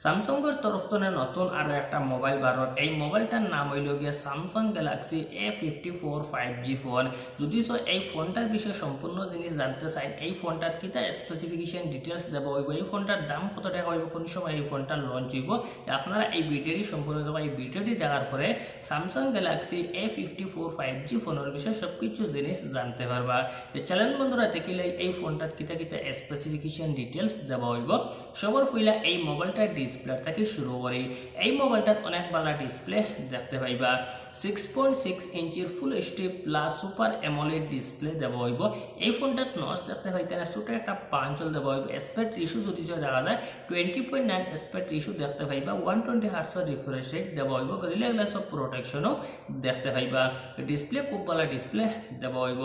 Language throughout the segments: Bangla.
স্যামসাংয়ের তরফ থেকে নতুন আরো একটা মোবাইল বারত এই মোবাইলটার নাম হইল গিয়ে Samsung Galaxy A54 5G phone. যদি এই ফোনটার বিষয়ে সম্পূর্ণ জিনিস জানতে চাই, এই ফোনটার কিতা স্পেসিফিকেশন ডিটেলস দেব হইব, এই ফোনটার দাম কত টাকা হইব, কোন সময় এই ফোনটা লঞ্চ হইব, আপনারা এই ভিডিওটি সম্পূর্ণ দেব। এই ভিডিওটি দেখার পরে স্যামসাং গ্যালাক্সি A54 5G ফোনের বিষয়ে সবকিছু জিনিস জানতে পারবা। চ্যানেল বন্ধুরা দেখিলে এই ফোনটার কিতা কিতা স্পেসিফিকেশন ডিটেলস দেওয়া হইব। সবার পইলা এই মোবাইলটার ডিসপ্লে থেকে শুরু করি। এই মোবাইলটার অনেক ভালো ডিসপ্লে দেখতে পাইবা, 6.6 ইঞ্চির full HD plus super AMOLED display দেওয়া হইব। এই ফোনটার নচ দেখতে পাইতে না, ছোট একটা পাঞ্চল দেওয়া হইব। অ্যাসপেক্ট রেশিও যদি দেখা যায় 20.9 অ্যাসপেক্ট রেশিও দেখতে পাইবা, 120 হার্টজের রিফ্রেশ রেট দেওয়া হইব। রিলে গ্লাস অফ প্রোটেকশনও দেখতে পাইবা। ডিসপ্লে খুব ভালো ডিসপ্লে দেওয়া হইব।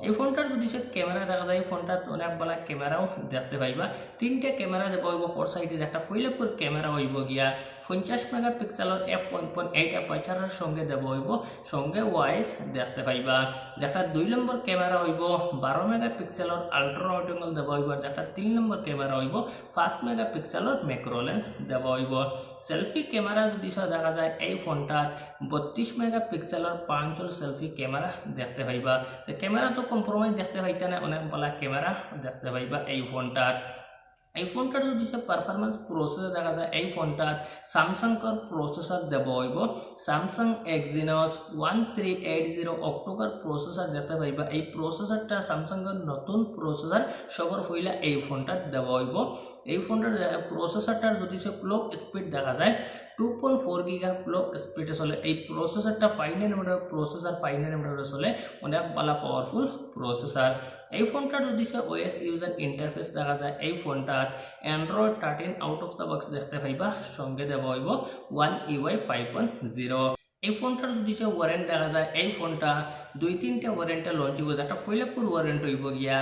এই ফোনটার যদি ক্যামেরা দেখা যায়, এই ফোনটার অনেক ভালো ক্যামেরাও দেখতে পাইবা। তিনটা ক্যামেরা দেওয়া হইব, ফোর সাইডে একটা ফইলপুর ক্যামেরা হইব গিয়া 50 মেগাপিক্সেলের f1.8 অ্যাপারচারের সঙ্গে দেওয়া হইব, সঙ্গে ওয়াইস দেখতে পাইবা। যেটা 2 নম্বর ক্যামেরা হইব 12 মেগাপিক্সেলের আল্ট্রা ওয়াইড অ্যাঙ্গেল দেওয়া হইব। যেটা 3 নম্বর ক্যামেরা হইব 5 মেগাপিক্সেলের ম্যাক্রো লেন্স দেওয়া হইব। সেলফি ক্যামেরা যদি দেখা যায়, এই ফোনটা 32 মেগাপিক্সেলের পাঞ্চল সেলফি ক্যামেরা দেখতে পাইবা। ক্যামেরা তো কম্প্রোমাইজ দেখতে পাইতে না, অনেক ভালো ক্যামেরা দেখতে পাইবা এই ফোনটার। এই ফোনটার যদি পারফরমেন্স প্রসেসর দেখা যায়, এই ফোনটার স্যামসাংয়ের প্রসেসর দেওয়া হইব স্যামসাং Exynos 1380 অক্টোকার প্রসেসর দেখতে পাইবা। এই প্রসেসরটা স্যামসাংয়ের নতুন প্রসেসর, সবার পইলা এই ফোনটা দেওয়া হইব। এই ফোনটার প্রসেসরটার যদি ক্লক স্পিড দেখা যায় 2.4 গিগা ক্লক স্পিডে চলে। এই প্রসেসরটা 5 nanometer প্রসেসর, 5 nanometer চলে, অনেক ভালো পাওয়ারফুল প্রসেসর। এই ফোনটার যদি ওএস ইউজার ইন্টারফেস দেখা যায়, এই ফোনটা Android 13 out of the box দেখতে পাইবা, সঙ্গে দেওয়া হইব 1 UI 5.0। এই ফোনটার যদি ওয়ারেন্ট দেখা যায়, এই ফোনটা 2-3টা ওয়ারেন্টে লঞ্চ হইব। একটা ফইলাপুর ওয়ারেন্ট হইব গিয়া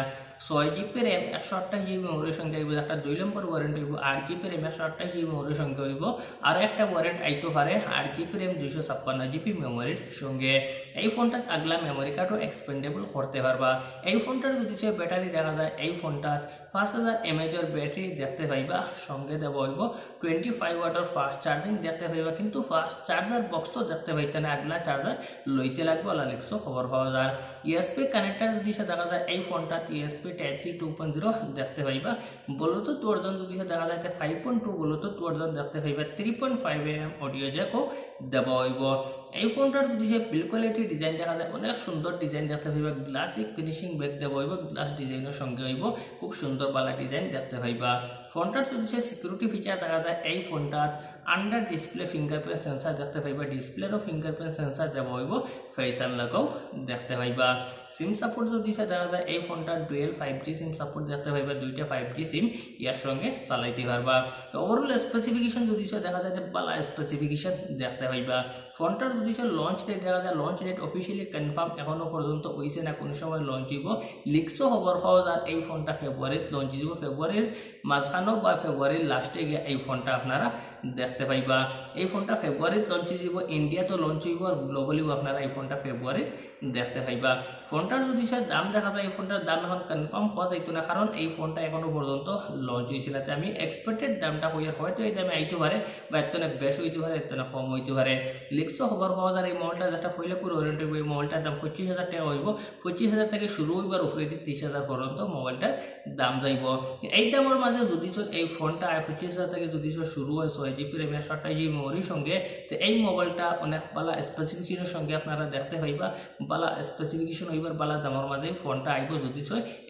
6GB RAM 128GB মেমোরির সঙ্গে হইব। একটা 2 নম্বর ওয়ারেন্ট হইব 8GB RAM 128GB মেমোরির সঙ্গে হইব। আর একটা ওয়ারেন্ট আইতে পারে 8GB RAM 256GB মেমোরির সঙ্গে। এই ফোনটা আগলা মেমোরি কার্ডও এক্সপেন্ডেবল করতে পারবা। এই ফোনটার যদি ব্যাটারি দেখা যায়, এই ফোনটা 5000 mAh ব্যাটারি দেখতে পাইবা, সঙ্গে দেওয়া হইব 25 ওয়াটের ফাস্ট চার্জিং দেখতে পাইবা। কিন্তু ফাস্ট চার্জার বক্সও দেখতে পাইতে না, আগলা চার্জার লইতে লাগবে, ওলা লিখছো খবর পাওয়া যায়। ইউএসবি কানেক্টর যদি দেখা যায়, এই ফোনটা ইউএসবি Type-C 2.0 দেখতে পাইবা। ব্লুটুথ ভার্সন যদি দেখা যায় 5.2 ব্লুটুথ ভার্সন দেখতে পাইবা। 3.5 mm অডিও জ্যাকও দেওয়া হইব। এই ফোনটার যদি বিল্ড কোয়ালিটি ডিজাইন দেখা যায়, অনেক সুন্দর ডিজাইন দেখতে পাইবা। গ্লাসিক ফিনিশিং ব্যাক দেওয়া হইব, গ্লাস ডিজাইনের সঙ্গে হইব, খুব সুন্দর বালা ডিজাইন দেখতে পাইবা। ফোনটার যদি সিকিউরিটি ফিচার দেখা যায়, এই ফোনটার আন্ডার ডিসপ্লে ফিঙ্গারপ্রিন্ট সেন্সার দেখতে পাইবা। ডিসপ্লেরও ফিঙ্গারপ্রিন্ট সেন্সার দেওয়া হইব, ফেস আনলকও দেখতে পাইবা। সিম সাপোর্ট যদি দেখা যায়, এই ফোনটার ডুয়েল 5G সিম সাপোর্ট দেখতে পাইবা। 2টা 5G সিম ইয়ার সঙ্গে চালাইতে পারবা। তো ওভারঅল স্পেসিফিকেশন যদি দেখা যায়, বালা স্পেসিফিকেশন দেখতে পাইবা। ফোনটার যদি লঞ্চ ডেট দেখা যায়, লঞ্চ ডেট অফিসিয়ালি কনফার্ম এখনো পর্যন্ত হইছে না, কোন সময় লঞ্চ হইব। লিখছো খবর পাওয়া যায় এই ফোনটা ফেব্রুয়ারিতে লঞ্চ হইব। ফেব্রুয়ারির মাঝখানো বা ফেব্রুয়ারির লাস্টে গিয়ে এই ফোনটা আপনারা দেখতে পাইবা। এই ফোনটা ফেব্রুয়ারিতে লঞ্চ হইব, ইন্ডিয়াতে লঞ্চ হইব, আর গ্লোবালিও আপনারা এই ফোনটা ফেব্রুয়ারিতে দেখতে পাইবা। ফোনটার যদি দাম দেখা যায়, এই ফোনটার দাম এখন কনফার্ম হওয়া যাইতো না, কারণ এই ফোনটা এখনো পর্যন্ত লঞ্চ হয়েছিল। আমি এক্সপেক্টেড দামটা হইয়ার হয়তো এই দামে আইতে পারে, বা এত বেশ হইতে পারে, এত কম হইতে পারে। লিখছো খবর পাওয়া যায় এই মোবাইলটা যেটা ফইলাপুর ওয়ারেন্ট হইব, এই মোবাইলটার দাম 25,000 টাকা হইব। 25,000 থেকে শুরু হইব, আর উপরে 30,000 পর্যন্ত মোবাইলটার দাম যাইব। এই দামের মাঝে যদি এই ফোনটা 25,000 থেকে যদি শুরু হয় 6GB RAM 128GB মেমোরির সঙ্গে, তো এই মোবাইলটা অনেক ভালো স্পেসিফিকেশনের সঙ্গে আপনারা দেখতে পাইবা। ভালো স্পেসিফিকেশন হইবার ভালো দামের মাঝে ফোনটা আইব। যদি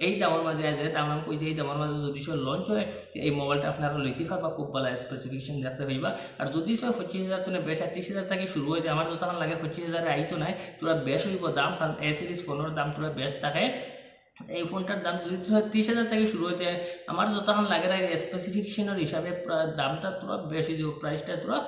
এই দামের মাঝে যে দাম আমি কইছি, এই দামের মাঝে যদি লঞ্চ হয়, এই মোবাইলটা আপনারা লইতে পারবা, খুব ভালো স্পেসিফিকেশন দেখতে পাইবা। আর যদি 25,000 তো বেশ 30,000 থেকে শুরু হয়ে যায়, আমার যতক্ষণ লাগে 25,000 আইতো নাই, তোরা বেশ হইব দাম, কারণ এ সিরিজ ফোনের দাম তোরা বেশ থাকে। এই ফোনটার দাম যদি 30,000 থেকে শুরু হইতে, আমার যতক্ষণ লাগে না স্পেসিফিকেশনের হিসাবে দামটা তোরা বেশ হয়ে যাব, প্রাইসটা তোরা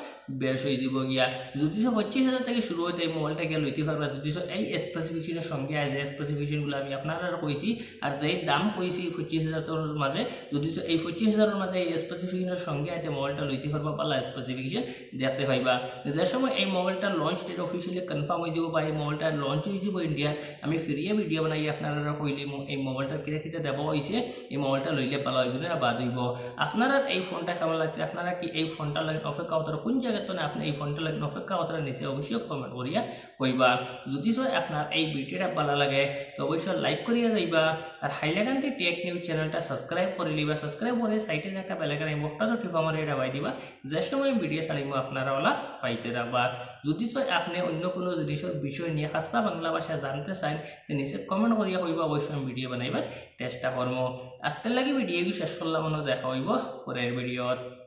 বেশ হয়ে যাব গিয়া। যদি 25,000 থেকে শুরু হইতে এই মোবাইলটা গিয়ে লইতে পারবা। যদি এই স্পেসিফিকেশনের সঙ্গে যে স্পেসিফিকেশনগুলো আমি আপনারা কইছি, আর যেই দাম কইছি 25,000 মাঝে, যদি এই 25,000 মাঝে এই স্পেসিফিকেশনের সঙ্গে আইতে মোবাইলটা লইতে পারবা, পালা স্পেসিফিকেশন দেখতে পাইবা। যে সময় এই মোবাইলটা লঞ্চ ডেট অফিসিয়ালি কনফার্ম হয়ে যাব, বা এই মোবাইলটা লঞ্চ হয়ে যাব ইন্ডিয়ার, আমি ফ্রি ভিডিও বানাই আপনারা কইলি এই মোবাইলটা কিরে কিরে দেব হয়েছে এই মোবাইলটা লইলে ভালো হইব না বাদ হইব আপনারা এই ফোনটা কেমন লাগছে আপনারা কি এই ফোনটা লাগে অপেক্ষা হতো কোন জায়গায় তো আপনি এই ফোনটা লাগে অপেক্ষা হতো নিচে অবশ্যই কমেন্ট করিয়া কইবা যদি আপনার এই ভিডিওটা ভালো লাগে তো অবশ্যই লাইক করিয়া যাইবা আর হাইলাকান্দি টেক নিউজ চ্যানেলটা সাবস্ক্রাইব করে লিবা সাবস্ক্রাইব করে সাইটে একটা বেল আইকন আইবটা তো ঠিক আমার এটা বাই দিবা যে সময় ভিডিও ছাড়িব আপনারা ওলা পাইতে রাখবা যদি আপনি অন্য কোনো জিনিসের বিষয় নিয়ে খাসা বাংলা ভাষা জানতে চান তো নিচে কমেন্ট করিয়া কইবা অবশ্যই আমি ভিডিও বানাইবার চেষ্টা করবো আজকের লাগি ভিডিও শেষ করলাম দেখা হইব পরের ভিডিওত